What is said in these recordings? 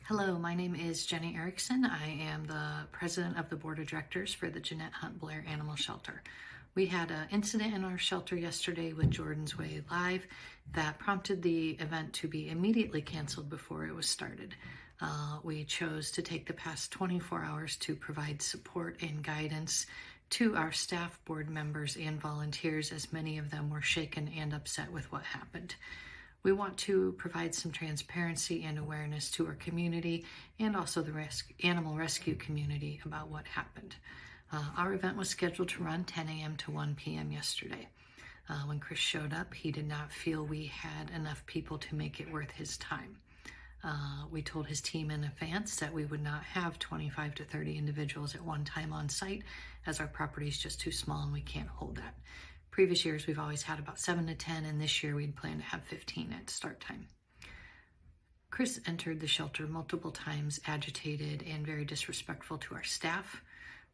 Hello, my name is Jenny Erickson. I am the president of the board of directors for the Jeanette Hunt Blair Animal Shelter. We had an incident in our shelter yesterday with Jordan's Way Live that prompted the event to be immediately canceled before it was started. We chose to take the past 24 hours to provide support and guidance to our staff, board members, and volunteers, as many of them were shaken and upset with what happened. We want to provide some transparency and awareness to our community and also the animal rescue community about what happened. Our event was scheduled to run 10 a.m. to 1 p.m. yesterday. When Chris showed up, he did not feel we had enough people to make it worth his time. We told his team in advance that we would not have 25 to 30 individuals at one time on site, as our property is just too small and we can't hold that. Previous years, we've always had about 7 to 10, and this year we'd planned to have 15 at start time. Chris entered the shelter multiple times, agitated and very disrespectful to our staff.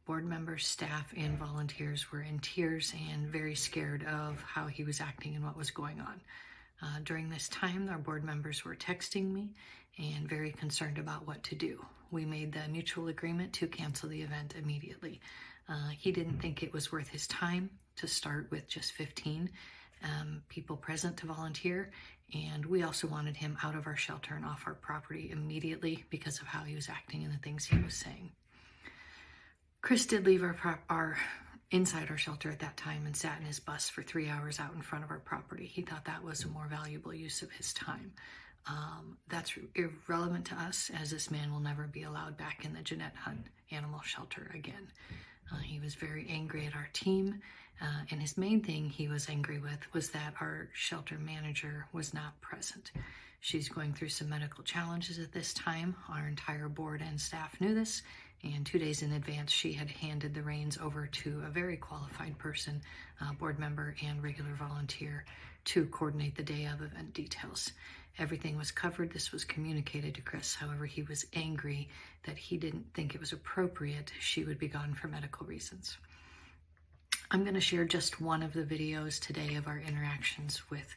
Board members, staff, and volunteers were in tears and very scared of how he was acting and what was going on. During this time, our board members were texting me and very concerned about what to do. We made the mutual agreement to cancel the event immediately. He didn't think it was worth his time to start with just 15 people present to volunteer, and we also wanted him out of our shelter and off our property immediately because of how he was acting and the things he was saying. Chris did leave our inside our shelter at that time and sat in his bus for 3 hours out in front of our property. He thought that was a more valuable use of his time. That's irrelevant to us, as this man will never be allowed back in the Jeanette Hunt Animal Shelter again. He was very angry at our team, and his main thing he was angry with was that our shelter manager was not present. She's going through some medical challenges at this time. Our entire board and staff knew this, and 2 days in advance she had handed the reins over to a very qualified person, board member and regular volunteer, to coordinate the day of event details. Everything was covered. This was communicated to Chris. However, he was angry that he didn't think it was appropriate she would be gone for medical reasons. I'm going to share just one of the videos today of our interactions with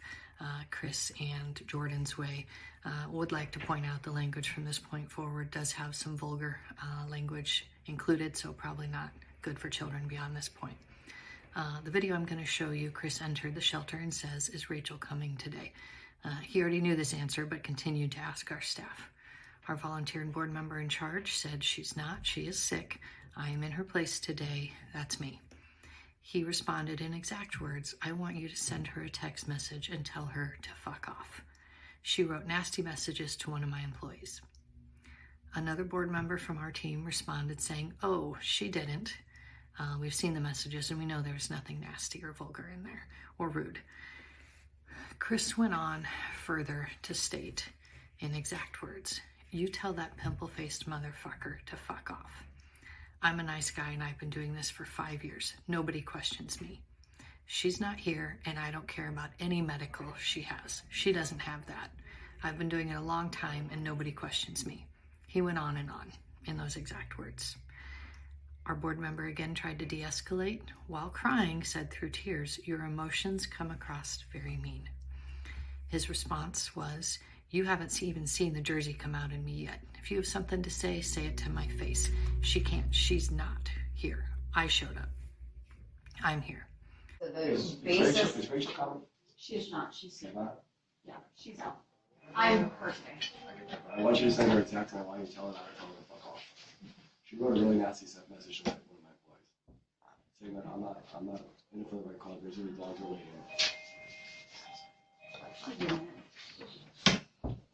Chris and Jordan's Way. Would like to point out the language from this point forward does have some vulgar language included, so probably not good for children beyond this point. The video I'm going to show you, Chris entered the shelter and says, "Is Rachel coming today?" He already knew this answer, but continued to ask our staff. Our volunteer and board member in charge said, "She's not, she is sick. I am in her place today, that's me." He responded in exact words, "I want you to send her a text message and tell her to fuck off." She wrote nasty messages to one of my employees. Another board member from our team responded saying, "Oh, she didn't. We've seen the messages and we know there's nothing nasty or vulgar in there or rude." Chris went on further to state in exact words, "You tell that pimple-faced motherfucker to fuck off. I'm a nice guy and I've been doing this for 5 years. Nobody questions me. She's not here and I don't care about any medical she has. She doesn't have that. I've been doing it a long time and nobody questions me." He went on in those exact words. Our board member again tried to de-escalate, while crying said through tears, "Your emotions come across very mean." His response was, "You haven't even seen the jersey come out in me yet. If you have something to say, say it to my face. She can't. She's not here. I showed up. I'm here." Is Rachel coming? She's not, she's sick. Not? Yeah, she's out. I'm perfect. I want you to send her a text and I want you to tell her not to tell her to fuck off. She wrote a really nasty message to one of my employees, saying that I'm not in it for the right cause. There's really dogs are waiting.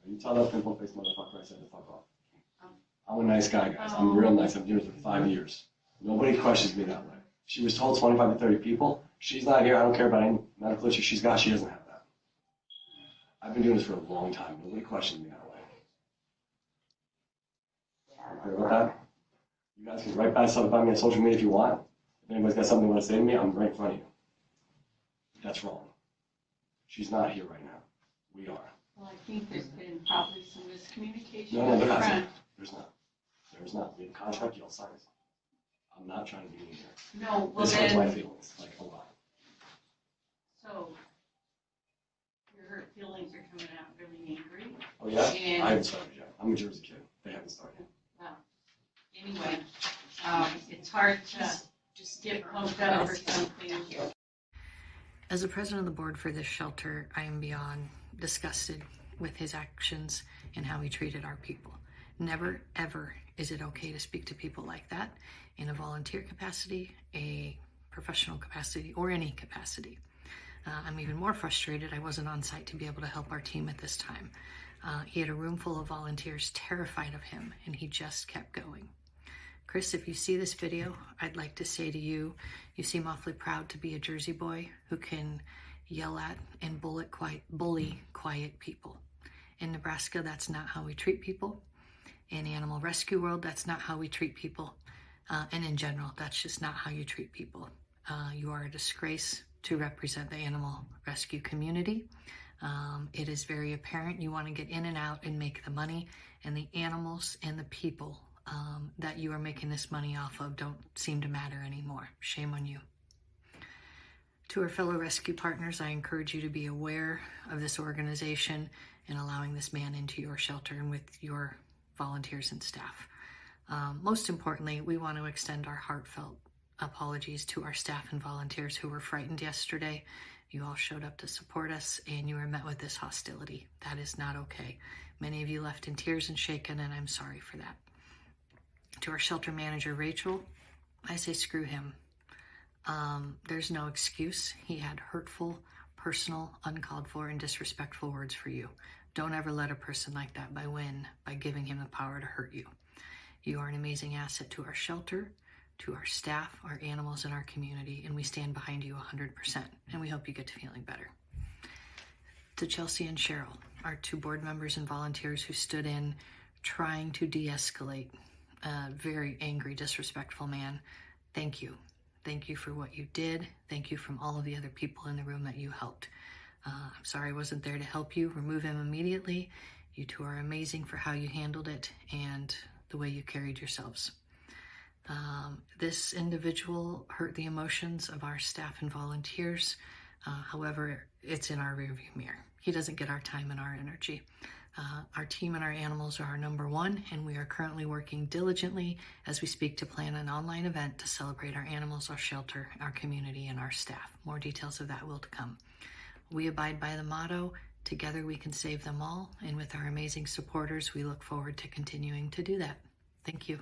You tell that pimple-faced motherfucker I said to fuck off. I'm a nice guy, guys. I'm real nice. I've been doing it for 5 years. Nobody questions me that way. She was told 25 to 30 people. She's not here. I don't care about any medical issue she's got. She doesn't have that. I've been doing this for a long time. Nobody questions me that way. You clear about that? You guys can write back stuff about me on social media if you want. If anybody's got something they want to say to me, I'm right in front of you. That's wrong. She's not here right now. We are. Well, I think there's been probably some miscommunication. No, there up hasn't. front. There's not. There's not. We have a contract, you'll sign it. I'm not trying to be mean here. No, well This hurts my then, feelings, like a lot. so your hurt feelings are coming out really angry. Oh yeah? And- I haven't started yet. I'm a Jersey kid. They haven't started. Well, anyway, it's hard to just get pumped up for something. As the president of the board for this shelter, I am beyond disgusted with his actions and how he treated our people. Never, ever is it okay to speak to people like that in a volunteer capacity, a professional capacity, or any capacity. I'm even more frustrated I wasn't on site to be able to help our team at this time. He had a room full of volunteers terrified of him, and he just kept going. Chris, if you see this video, I'd like to say to you, you seem awfully proud to be a Jersey boy who can yell at and bully quiet people. In Nebraska, that's not how we treat people. In the animal rescue world, that's not how we treat people. And in general, that's just not how you treat people. You are a disgrace to represent the animal rescue community. It is very apparent you want to get in and out and make the money, and the animals and the people that you are making this money off of don't seem to matter anymore. Shame on you. To our fellow rescue partners, I encourage you to be aware of this organization and allowing this man into your shelter and with your volunteers and staff. Most importantly, we want to extend our heartfelt apologies to our staff and volunteers who were frightened yesterday. You all showed up to support us and you were met with this hostility. That is not okay. Many of you left in tears and shaken, and I'm sorry for that. To our shelter manager, Rachel, I say screw him. There's no excuse. He had hurtful, personal, uncalled for, and disrespectful words for you. Don't ever let a person like that by giving him the power to hurt you. You are an amazing asset to our shelter, to our staff, our animals, and our community, and we stand behind you 100%, and we hope you get to feeling better. To Chelsea and Cheryl, our two board members and volunteers who stood in trying to de-escalate a very angry, disrespectful man, thank you. Thank you for what you did. Thank you from all of the other people in the room that you helped. I'm sorry I wasn't there to help you. Remove him immediately. You two are amazing for how you handled it and the way you carried yourselves. This individual hurt the emotions of our staff and volunteers. However, it's in our rearview mirror. He doesn't get our time and our energy. Our team and our animals are our number one, and we are currently working diligently as we speak to plan an online event to celebrate our animals, our shelter, our community, and our staff. More details of that will to come. We abide by the motto, together we can save them all, and with our amazing supporters, we look forward to continuing to do that. Thank you.